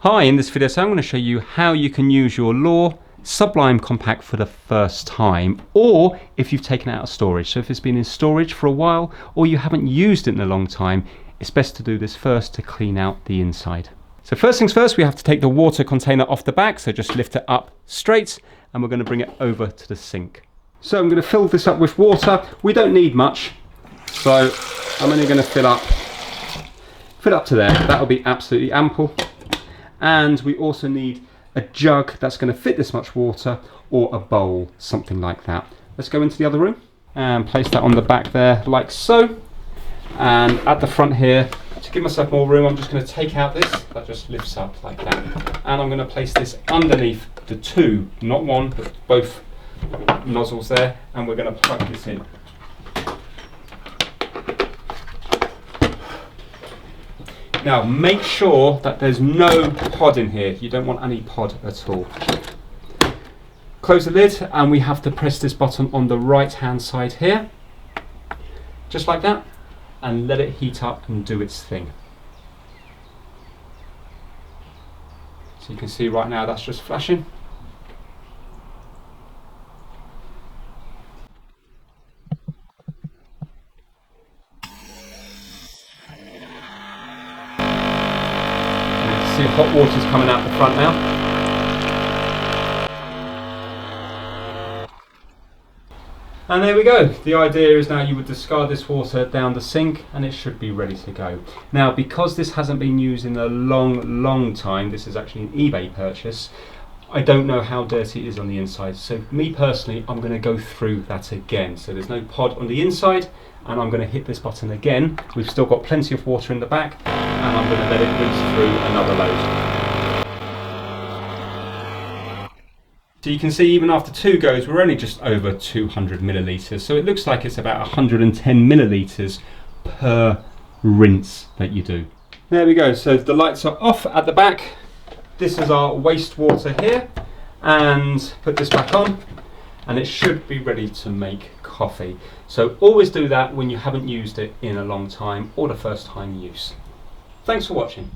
Hi, in this video I'm going to show you how you can use your Barista Sublime compact for the first time, or if you've taken it out of storage. So if it's been in storage for a while or you haven't used it in a long time, it's best to do this first to clean out the inside. So first things first, we have to take the water container off the back, so just lift it up straight and we're going to bring it over to the sink. So I'm going to fill this up with water. We don't need much, so I'm only going to fill up to there. That'll be absolutely ample. And we also need a jug that's going to fit this much water, or a bowl, something like that. Let's go into the other room and place that on the back there like so. And at the front here, to give myself more room, I'm just going to take out this, that just lifts up like that. And I'm going to place this underneath the two, not one, but both nozzles there, and we're going to plug this in. Now make sure that there's no pod in here. You don't want any pod at all. Close the lid, and we have to press this button on the right hand side here, just like that, and let it heat up and do its thing. So you can see right now that's just flashing. See hot water's coming out the front now. And there we go. The idea is now you would discard this water down the sink and it should be ready to go. Now, because this hasn't been used in a long time, this is actually an eBay purchase, I don't know how dirty it is on the inside. So me personally, I'm going to go through that again. So there's no pod on the inside, and I'm going to hit this button again. We've still got plenty of water in the back, and I'm going to let it rinse through another load. So you can see even after two goes, we're only just over 200 millilitres. So it looks like it's about 110 millilitres per rinse that you do. There we go. So the lights are off at the back. This is our wastewater here, and put this back on and it should be ready to make coffee. So always do that when you haven't used it in a long time or the first time use. Thanks for watching.